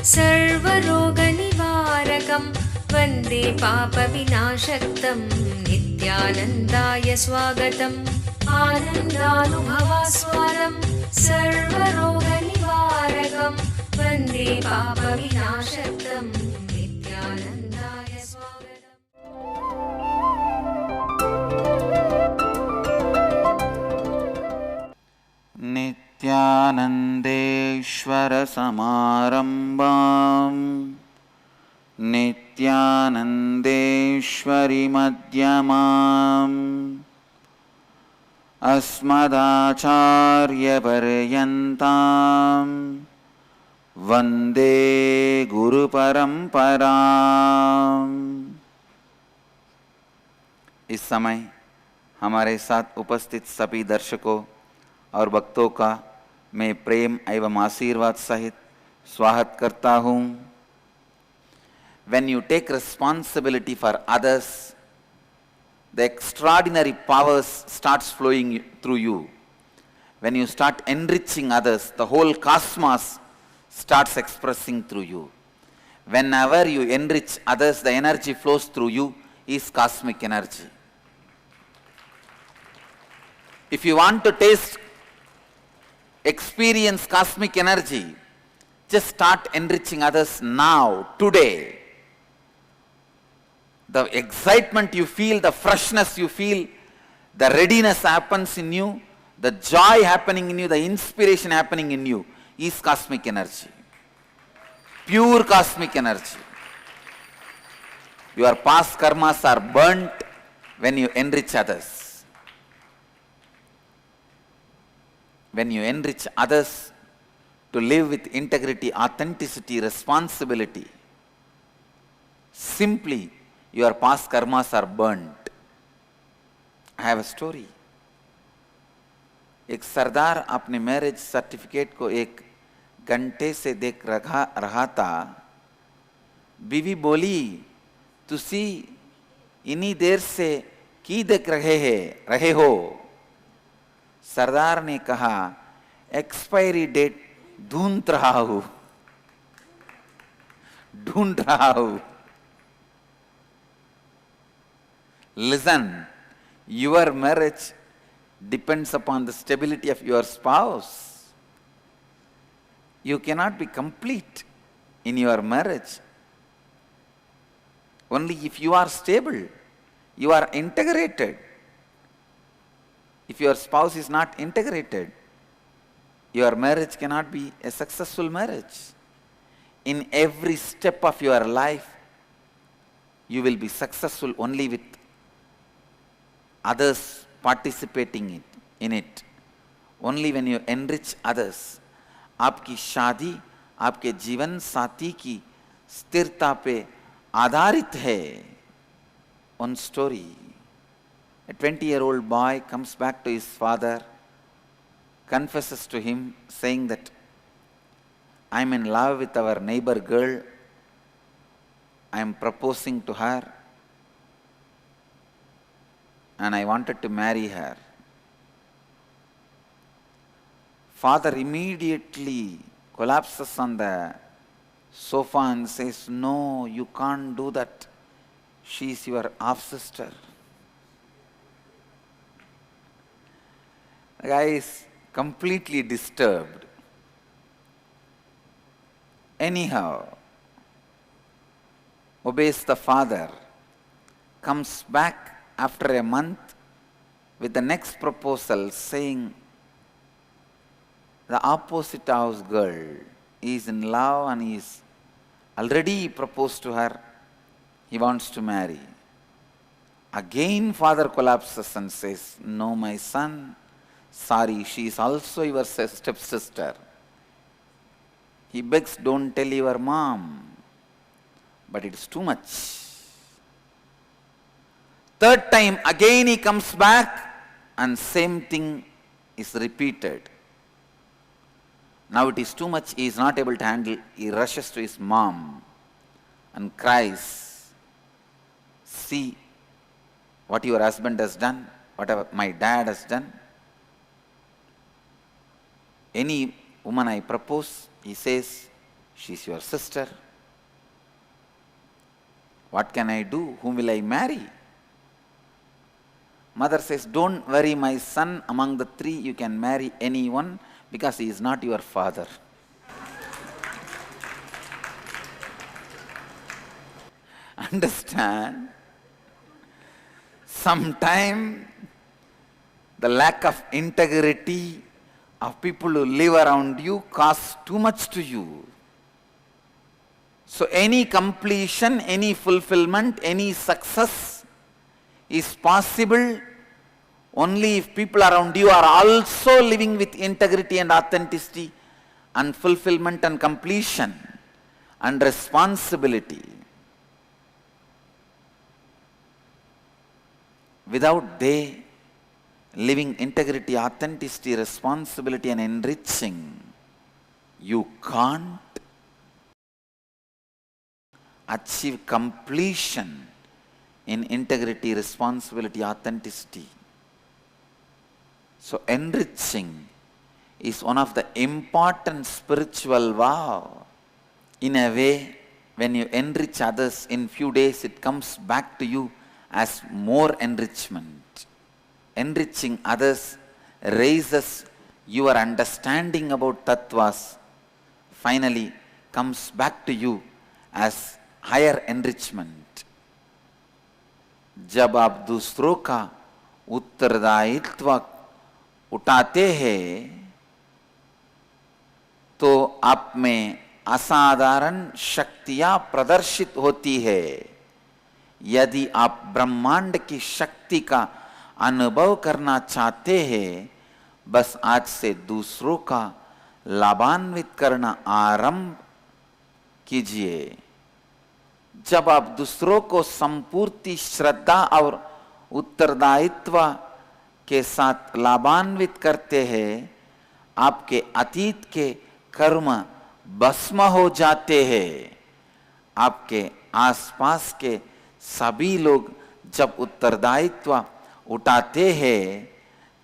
सर्वरोगनिवारकं वन्दे पापविनाशक्तं नित्यानन्दाय स्वागतम् आनन्दानुभवास्वादं सर्वरोगनिवारकं वन्दे पापविनाशक्तं नित्यानन्दाय स्वागतम्। नित्यानन्देश्वरसमारम्भां नित्यानन्देश्वरि मध्यमाम् अस्मदाचार्यपर्यन्तां वन्दे गुरुपरम्पराम्। इस समय हमारे साथ उपस्थित सभी दर्शकों और भक्तों का मैं प्रेम एवं आशीर्वाद सहित स्वागत करता हूँ। When you take responsibility for others, the extraordinary powers starts flowing through you. When you start enriching others, the whole cosmos starts expressing through you. Whenever you enrich others, the energy flows through you is cosmic energy. If you want to experience cosmic energy, just start enriching others now, today. The excitement you feel, the freshness you feel, the readiness happens in you, the joy happening in you, the inspiration happening in you is cosmic energy. Pure cosmic energy. Your past karmas are burnt when you enrich others. When you enrich others to live with integrity, authenticity, responsibility, simply your past karmas are burnt. I have a story. एक सरदार अपने marriage certificate को एक घंटे से देख रहा था। बीवी बोली, तुसी इन्हीं देर से की देख रहे हो? सरदार ने कहा, एक्सपायरी डेट ढूंढ रहा हूं। Listen, your marriage depends upon the stability of your spouse. You cannot be complete in your marriage. Only if you are stable, you are integrated. If your spouse is not integrated, your marriage cannot be a successful marriage. In every step of your life, you will be successful only with others participating in it. Only when you enrich others. आपकी शादी आपके जीवन साथी की स्थिरता पे आधारित है. One story. A 20-year-old boy comes back to his father, confesses to him, saying that, I am in love with our neighbor girl. I am proposing to her and I wanted to marry her. Father immediately collapses on the sofa and says, no, you can't do that. She is your half-sister. The guy is completely disturbed. Anyhow, obeys the father, comes back after a month with the next proposal saying, the opposite house girl is in love and he is already proposed to her. He wants to marry. Again father collapses and says, no, my son, sorry, she is also your stepsister. He begs, don't tell your mom. But it's too much. Third time, again he comes back and same thing is repeated. Now it is too much, he is not able to handle. He rushes to his mom and cries, see what your husband has done, what my dad has done. Any woman I propose, he says, She's your sister. What can I do? Whom will I marry? Mother says, don't worry, my son, among the three you can marry anyone because he is not your father. Understand? Sometimes the lack of integrity of people who live around you costs too much to you. So any completion, any fulfillment, any success is possible only if people around you are also living with integrity and authenticity and fulfillment and completion and responsibility. Without they living integrity, authenticity, responsibility and enriching, you can't achieve completion in integrity, responsibility, authenticity. So enriching is one of the important spiritual vow. In a way, when you enrich others, in few days it comes back to you as more enrichment. Enriching others raises your understanding about tattvas, finally comes back to you as higher enrichment. जब आप दूसरों का उत्तरदायित्व उठाते हैं तो आप में असाधारण शक्तियां प्रदर्शित होती है. यदि आप ब्रह्मांड की शक्ति का अनुभव करना चाहते हैं, बस आज से दूसरों का लाभान्वित करना आरंभ कीजिए. जब आप दूसरों को संपूर्ण श्रद्धा और उत्तरदायित्व के साथ लाभान्वित करते हैं, आपके अतीत के कर्म भस्म हो जाते हैं. आपके आसपास के सभी लोग जब उत्तरदायित्व उठाते हैं,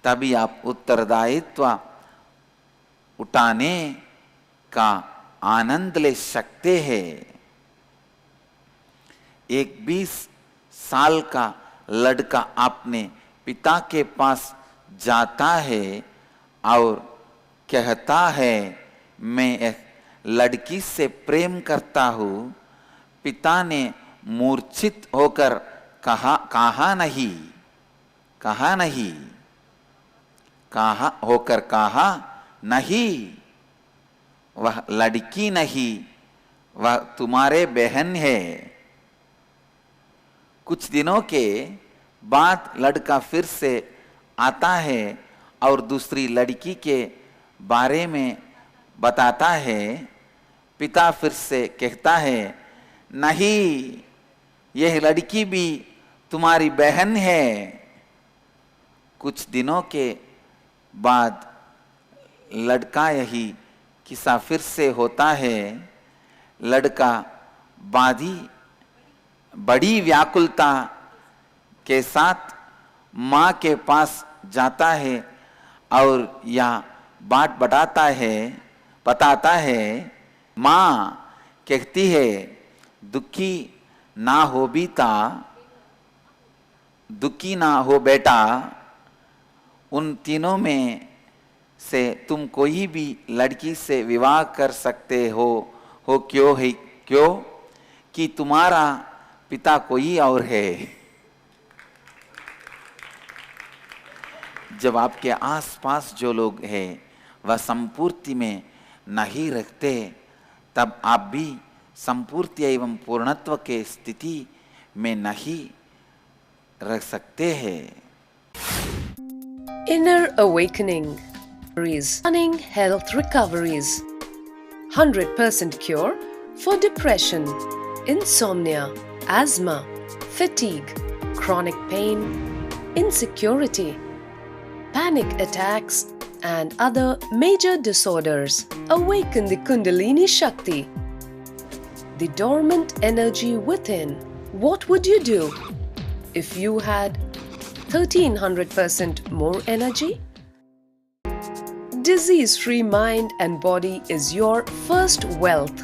तभी आप उत्तरदायित्व उठाने का आनंद ले सकते हैं. एक 20 साल का लड़का अपने पिता के पास जाता है और कहता है, मैं एक लड़की से प्रेम करता हूँ. पिता ने मूर्छित होकर कहा नहीं, वह लड़की नहीं, वह तुम्हारे बहन है. कुछ दिनों के बाद लड़का फिर से आता है और दूसरी लड़की के बारे में बताता है. पिता फिर से कहता है, नहीं, यह लड़की भी तुम्हारी बहन है. कुछ दिनों के बाद लड़का यही किस्सा फिर से होता है. लड़का बड़ी व्याकुलता के साथ माँ के पास जाता है और यह बात बताता है. माँ कहती है, दुखी ना हो बेटा, उन तीनों में से तुम कोई भी लड़की से विवाह कर सकते हो क्यों कि तुम्हारा पिता कोई और है. जब आपके आसपास जो लोग हैं वह संपूर्ति में नहीं रखते, तब आप भी संपूर्ति एवं पूर्णत्व के स्थिति में नहीं रह सकते हैं. Inner awakening is running health recoveries. 100% cure for depression, insomnia, asthma, fatigue, chronic pain, insecurity, panic attacks, and other major disorders. Awaken the Kundalini Shakti, the dormant energy within. What would you do if you had 1300% more energy? disease-free mind and body is your first wealth.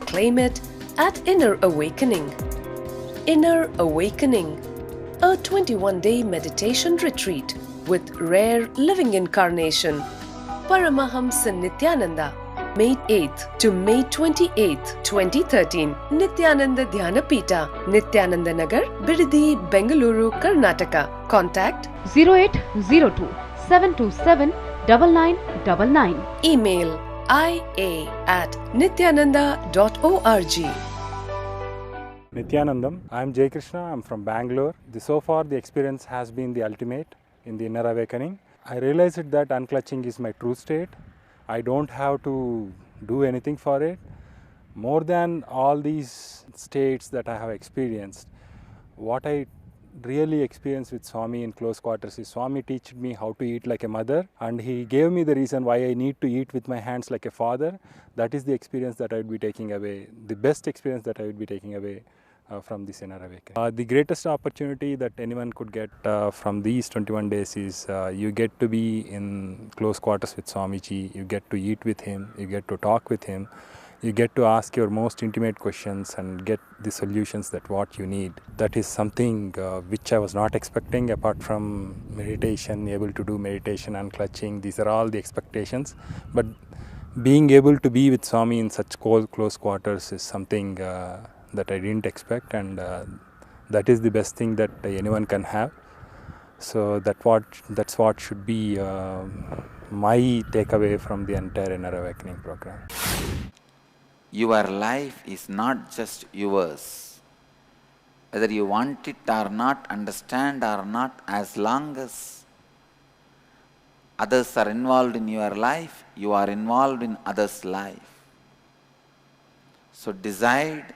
Claim it at Inner Awakening. Inner Awakening, a 21-day meditation retreat with rare living incarnation, Paramahamsa Nityananda, May 8th to May 28th, 2013, Nityananda Dhyanapita, Nityananda Nagar, Bidadi, Bengaluru, Karnataka. Contact 0802 727 9999. Email ia@nityananda.org. Nityanandam. I am Jay Krishna. I am from Bangalore. So far the experience has been the ultimate in the Inner Awakening. I realized that unclutching is my true state. I don't have to do anything for it. More than all these states that I have experienced, what I really experienced with Swami in close quarters is Swami taught me how to eat like a mother, and he gave me the reason why I need to eat with my hands like a father. That is the experience that I would be taking away, the best experience that I would be taking away from this Inner Awakening. The greatest opportunity that anyone could get from these 21 days is you get to be in close quarters with Swamiji, you get to eat with him, you get to talk with him, you get to ask your most intimate questions and get the solutions that what you need. That is something which I was not expecting apart from meditation, able to do meditation, unclutching. These are all the expectations. But being able to be with Swami in such close quarters is something that I didn't expect, and that is the best thing that anyone can have. So that's what should be my takeaway from the entire Inner Awakening program. Your life is not just yours. Whether you want it or not, understand or not, as long as others are involved in your life, you are involved in others' life. So decide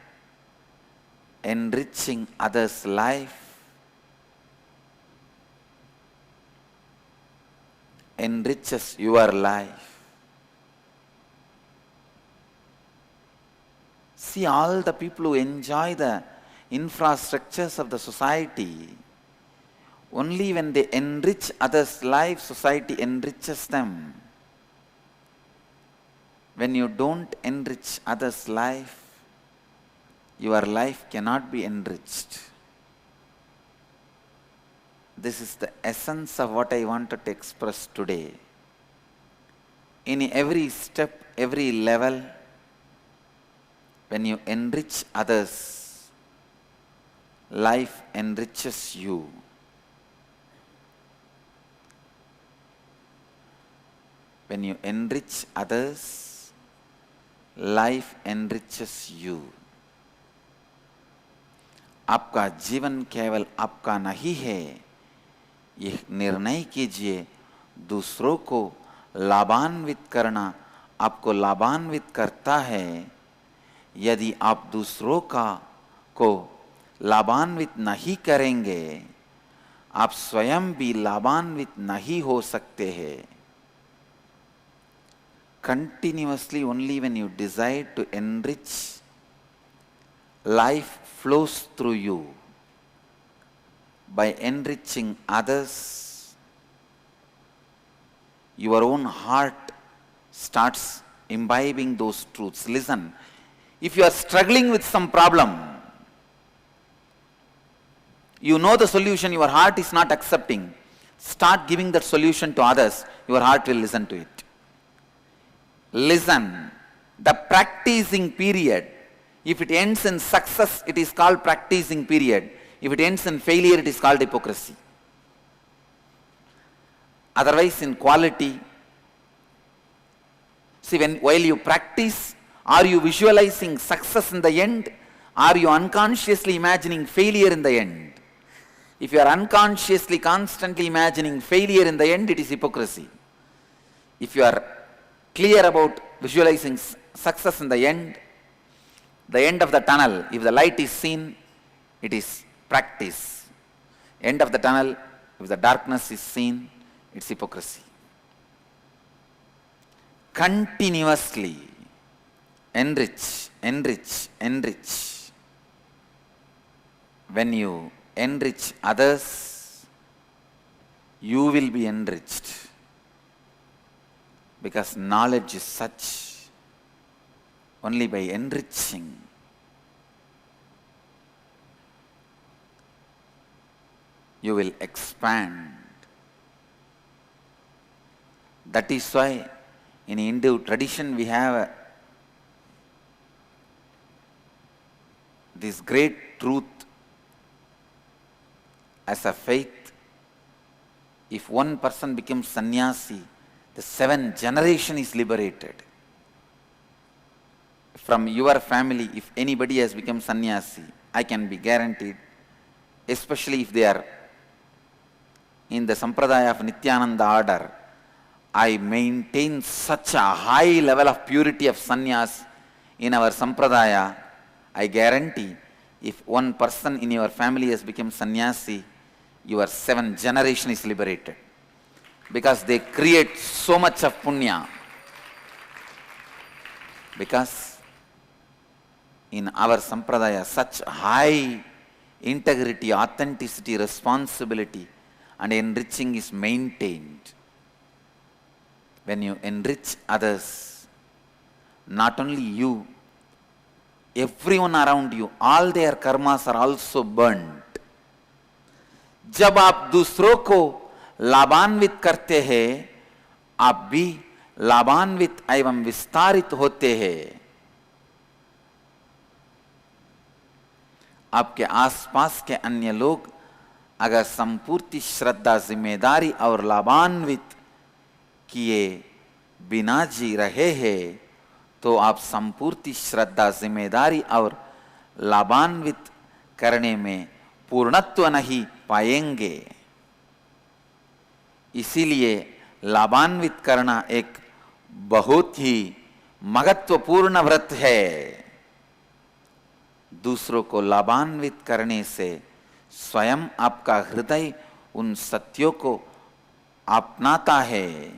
enriching others' life, enriches your life. See, all the people who enjoy the infrastructures of the society, only when they enrich others' life, society enriches them. When you don't enrich others' life, your life cannot be enriched. This is the essence of what I wanted to express today. In every step, every level, when you enrich others, life enriches you. When you enrich others, life enriches you. आपका जीवन केवल आपका नहीं है, यह निर्णय कीजिए दूसरों को लाभान्वित करना आपको लाभान्वित करता है। यदि आप दूसरों को लाभान्वित नहीं करेंगे, आप स्वयं भी लाभान्वित नहीं हो सकते हैं। Continuously, only when you decide to enrich, life flows through you. By enriching others, your own heart starts imbibing those truths. Listen, if you are struggling with some problem, you know the solution, your heart is not accepting, start giving that solution to others, your heart will listen to it. Listen, the practicing period, if it ends in success, it is called practicing period. If it ends in failure, it is called hypocrisy. Otherwise, in quality, see, while you practice, are you visualizing success in the end? Are you unconsciously imagining failure in the end? If you are unconsciously, constantly imagining failure in the end, it is hypocrisy. If you are clear about visualizing success in the end of the tunnel, if the light is seen, it is practice. End of the tunnel, if the darkness is seen, it's hypocrisy. Continuously enrich, enrich, enrich. When you enrich others, you will be enriched. Because knowledge is such, only by enriching, you will expand. That is why in Hindu tradition we have this great truth as a faith. If one person becomes sannyasi, the 7th generation is liberated. From your family, if anybody has become sannyasi, I can be guaranteed, especially if they are in the Sampradaya of Nityananda order, I maintain such a high level of purity of sannyas in our Sampradaya, I guarantee if one person in your family has become sannyasi, your 7th generation is liberated. Because they create so much of punya. Because in our Sampradaya, such high integrity, authenticity, responsibility and enriching is maintained. When you enrich others, not only you, everyone around you, all their karmas are also burnt. जब आप दूसरों को लाभान्वित करते हैं, आप भी लाभान्वित एवं विस्तारित होते हैं. आपके आसपास के अन्य लोग अगर संपूर्ण श्रद्धा, जिम्मेदारी और लाभान्वित किए बिना जी रहे हैं, तो आप संपूर्ण श्रद्धा, जिम्मेदारी और लाभान्वित करने में पूर्णत्व नहीं पाएंगे. इसीलिए लाभान्वित करना एक बहुत ही महत्वपूर्ण व्रत है. दूसरों को लाभान्वित करने से स्वयं आपका हृदय उन सत्यों को अपनाता है.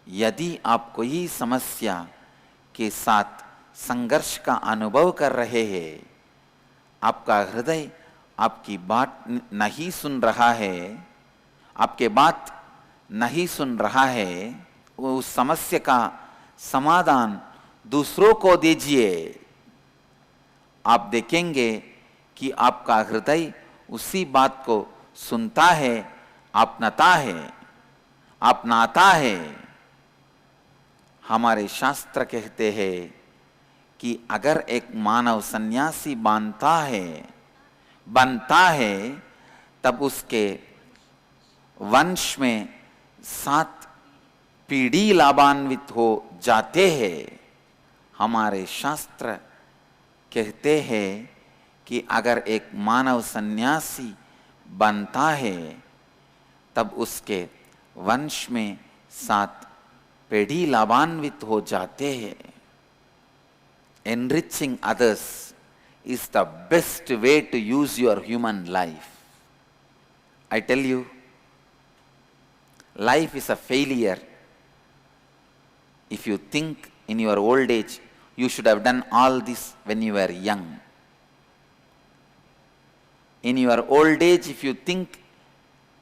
यदि आप कोई समस्या के साथ संघर्ष का अनुभव कर रहे हैं, आपका हृदय आपकी बात नहीं सुन रहा है, आपके बात नहीं सुन रहा है, उस समस्या का समाधान दूसरों को दीजिए. आप देखेंगे कि आपका हृदय उसी बात को सुनता है, अपनाता है. हमारे शास्त्र कहते हैं कि अगर एक मानव सन्यासी बनता है तब उसके वंश में 7 पीढ़ी लाभान्वित हो जाते हैं. हमारे शास्त्र कहते हैं कि अगर एक मानव सन्यासी बनता है तब उसके वंश में 7 पीढ़ी लाभान्वित हो जाते हैं. Enriching others is the best way to use your human life. I tell you, life is a failure if you think in your old age you should have done all this when you were young. In your old age, if you think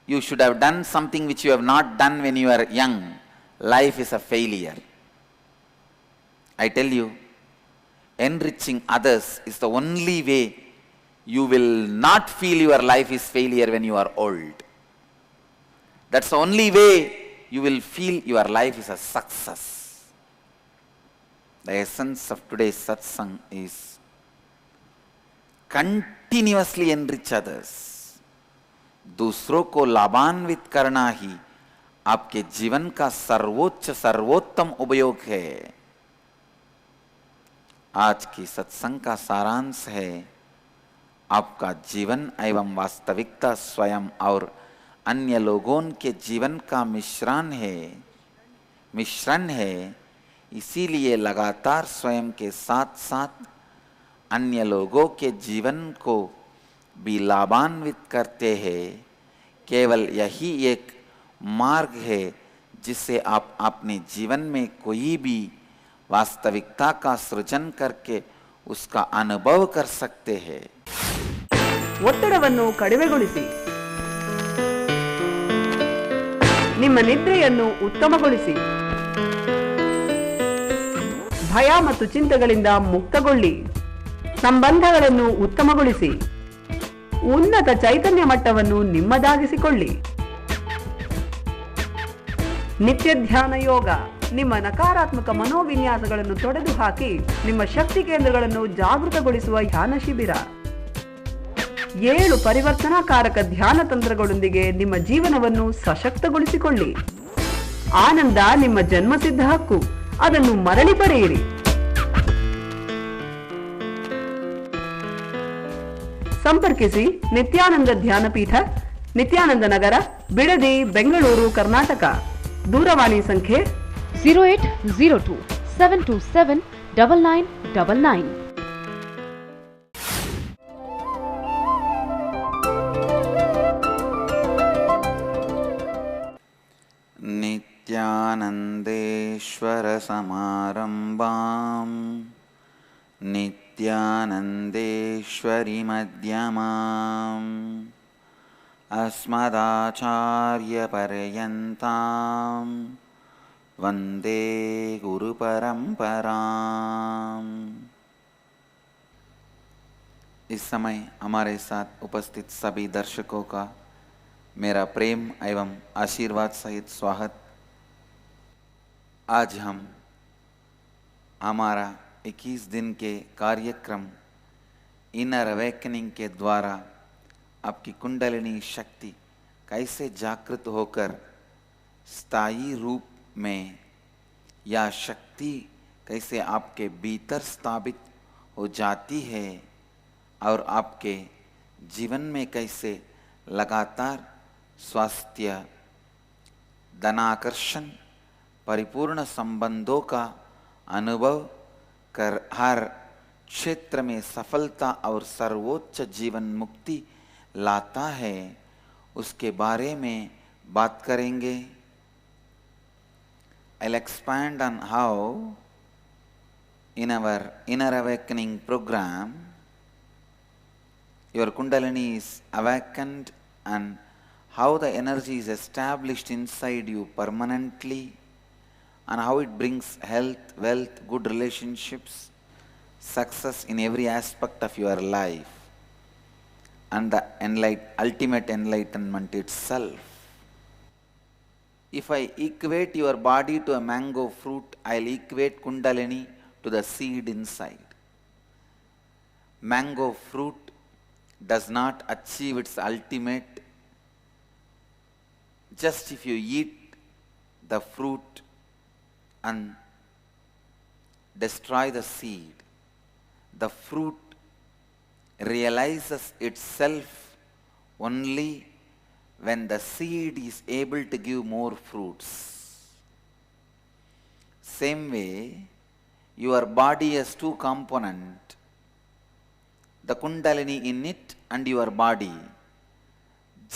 you should have done something which you have not done when you were young, life is a failure. I tell you, enriching others is the only way you will not feel your life is failure when you are old. That's the only way you will feel your life is a success. The essence of today's satsang is continuously enrich others. दूसरों को लाभान्वित करना ही आपके जीवन का सर्वोत्तम उपयोग है. आज की सत्संग का सारांश है, आपका जीवन एवं वास्तविकता स्वयं और अन्य लोगों के जीवन का मिश्रण है. इसीलिए लगातार स्वयं के साथ साथ अन्य लोगों के जीवन को भी लाभान्वित करते हैं. केवल यही एक मार्ग है जिससे आप अपने जीवन में कोई भी वास्तविकता का सृजन करके उसका अनुभव कर सकते हैं. ಒತ್ತಡವನ್ನು ಕಡಿಮೆಗೊಳಿಸಿ, ನಿಮ್ಮ ನಿದ್ರೆಯನ್ನು ಉತ್ತಮಗೊಳಿಸಿ, ಭಯ ಮತ್ತು ಚಿಂತೆಗಳಿಂದ ಮುಕ್ತಗೊಳ್ಳಿ. ಸಂಬಂಧಗಳನ್ನು ಉತ್ತಮಗೊಳಿಸಿ. ಉನ್ನತ ಚೈತನ್ಯ ಮಟ್ಟವನ್ನು ನಿಮ್ಮದಾಗಿಸಿಕೊಳ್ಳಿ. ನಿತ್ಯ ಧ್ಯಾನ ಯೋಗ ನಿಮ್ಮ ನಕಾರಾತ್ಮಕ ಮನೋವಿನ್ಯಾಸಗಳನ್ನು ತೊಡೆದು ಹಾಕಿ ನಿಮ್ಮ ಶಕ್ತಿ ಕೇಂದ್ರಗಳನ್ನು ಜಾಗೃತಗೊಳಿಸುವ ಧ್ಯಾನ ಶಿಬಿರ. 7 ಪರಿವರ್ತನಾಕಾರಕ ಧ್ಯಾನ ತಂತ್ರಗಳೊಂದಿಗೆ ನಿಮ್ಮ ಜೀವನವನ್ನು ಸಶಕ್ತಗೊಳಿಸಿಕೊಳ್ಳಿ. ಆನಂದ ನಿಮ್ಮ ಜನ್ಮಸಿದ್ಧ ಹಕ್ಕು, ಅದನ್ನು ಮರಳಿ ಪಡೆಯಿರಿ. ಸಂಪರ್ಕಿಸಿ ನಿತ್ಯಾನಂದ ಧ್ಯಾನಪೀಠ, ನಿತ್ಯಾನಂದ ನಗರ, ಬಿಡದಿ, ಬೆಂಗಳೂರು, ಕರ್ನಾಟಕ. ದೂರವಾಣಿ ಸಂಖ್ಯೆ 0802 727 9999. नित्यानन्देश्वर समारम्भां नित्यानन्देश्वरि मध्यमाम् अस्मदाचार्यपर्यन्तां वन्दे गुरुपरम्पराम्। इस समय हमारे साथ उपस्थित सभी दर्शकों का मेरा प्रेम एवं आशीर्वाद सहित स्वागत। आज हम हमारा 21 दिन के कार्यक्रम इनर अवेकनिंग के द्वारा आपकी कुंडलिनी शक्ति कैसे जागृत होकर स्थायी रूप में या शक्ति कैसे आपके भीतर स्थापित हो जाती है और आपके जीवन में कैसे लगातार स्वास्थ्य, धनाकर्षण, परिपूर्ण संबंधों का अनुभव कर हर क्षेत्र में सफलता और सर्वोच्च जीवन मुक्ति लाता है, उसके बारे में बात करेंगे। I'll expand on how in our inner awakening program your Kundalini is awakened and how the energy is established inside you permanently and how it brings health, wealth, good relationships, success in every aspect of your life and the ultimate enlightenment itself. If I equate your body to a mango fruit, I'll equate Kundalini to the seed inside. Mango fruit does not achieve its ultimate just if you eat the fruit and destroy the seed. The fruit realizes itself only when the seed is able to give more fruits. Same way, your body has 2 components, the Kundalini in it and your body.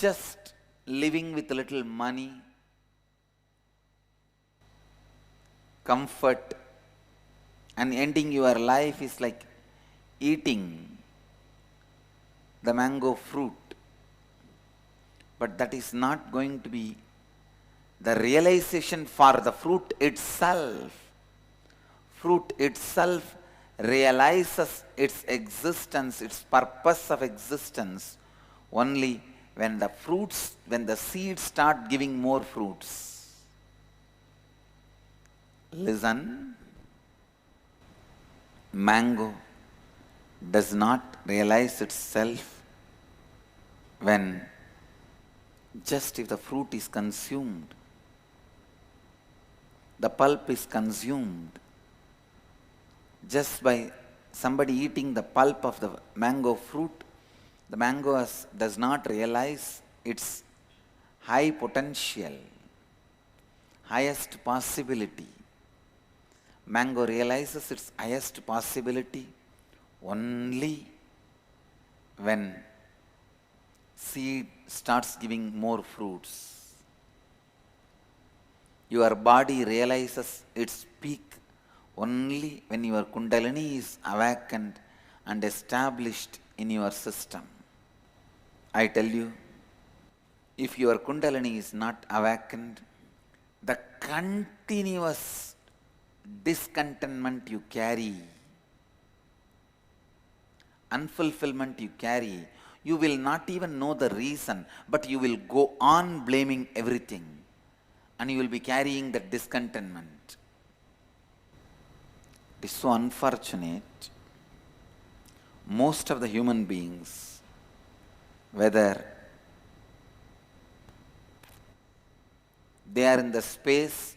Just living with little money, comfort, and ending your life is like eating the mango fruit. But that is not going to be the realization for the fruit itself. Fruit itself realizes its existence, its purpose of existence only when the seeds start giving more fruits. Listen, mango does not realize itself when just if the fruit is consumed, the pulp is consumed. Just by somebody eating the pulp of the mango fruit, the mango does not realize its high potential, highest possibility. Mango realizes its highest possibility only when seed starts giving more fruits. Your body realizes its peak only when your Kundalini is awakened and established in your system. I tell you, if your Kundalini is not awakened, the continuous discontentment you carry, unfulfillment you carry, you will not even know the reason, but you will go on blaming everything and you will be carrying that discontentment. It is so unfortunate. Most of the human beings, whether they are in the space,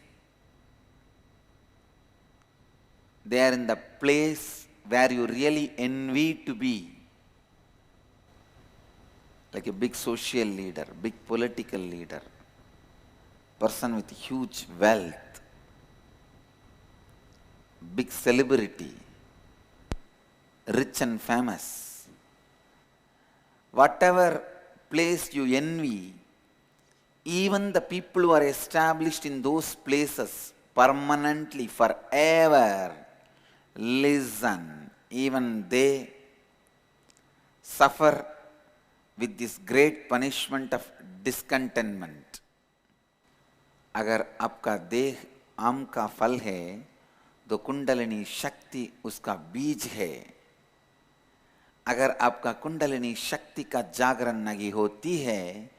they are in the place where you really envy to be, like a big social leader, big political leader, person with huge wealth, big celebrity, rich and famous. Whatever place you envy, even the people who are established in those places permanently, forever, listen, even they suffer with this great punishment of discontentment. अगर आपका देह आम का फल है, तो कुंडलिनी शक्ति उसका बीज है. अगर आपका कुंडलिनी शक्ति का जागरण नहीं होती है,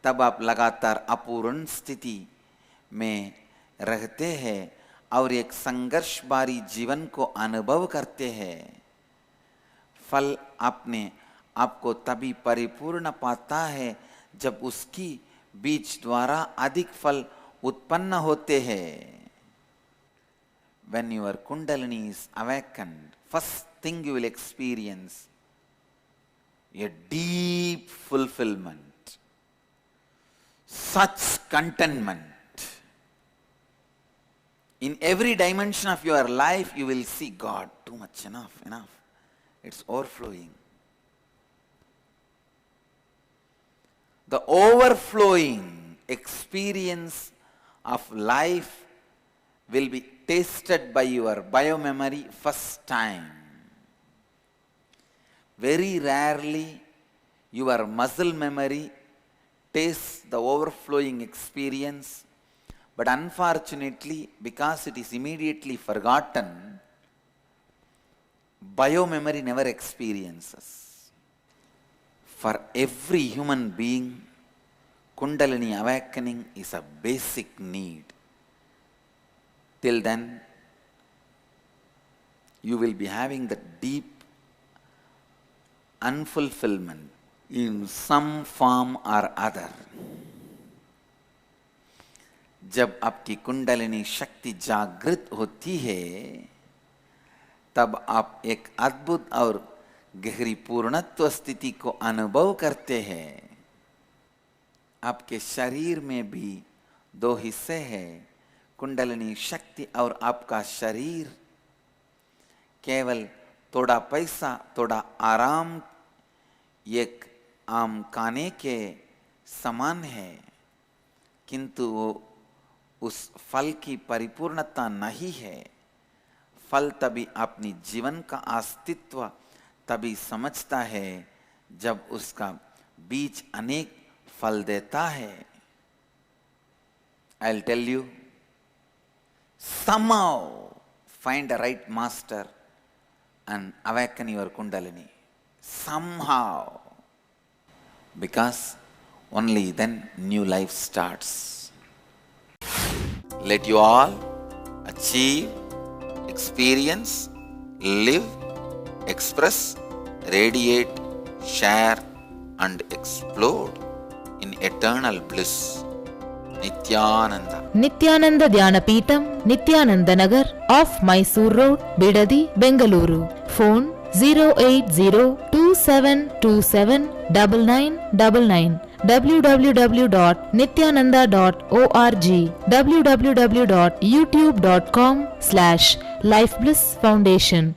तब आप लगातार अपूर्ण स्थिति में रहते हैं और एक संघर्ष भरी जीवन को अनुभव करते हैं. फल अपने आपको तभी परिपूर्ण पाता है जब उसकी बीज द्वारा अधिक फल उत्पन्न होते हैं. When your Kundalini is awakened, first thing you will experience a deep fulfillment, such contentment. In every dimension of your life, you will see God, too much, enough. It's overflowing. The overflowing experience of life will be tasted by your biomemory first time. Very rarely your muscle memory tastes the overflowing experience, but unfortunately, because it is immediately forgotten, biomemory never experiences. For every human being, Kundalini awakening is a basic need. Till then, you will be having the deep unfulfillment in some form or other. जब आपकी कुंडलिनी शक्ति जागृत होती है, तब आप एक अद्भुत और गहरी पूर्णत्व स्थिति को अनुभव करते हैं. आपके शरीर में भी दो हिस्से हैं, कुंडलिनी शक्ति और आपका शरीर. केवल थोड़ा पैसा, थोड़ा आराम एक आम खाने के समान है, किंतु वो उस फल की परिपूर्णता नहीं है. फल तभी अपनी जीवन का अस्तित्व तभी समझता है जब उसका बीज अनेक फल देता है. I'll tell you, somehow find a right master and awaken your Kundalini. Somehow. Because only then new life starts. Let you all achieve, experience, live, express, radiate, share and explode in eternal bliss. Nityananda. Nityananda Dhyanapitham, Nityananda Nagar, off Mysore Road, Bidadi, Bengaluru. Phone 08027279999. www.nityananda.org. www.youtube.com/Life Bliss Foundation.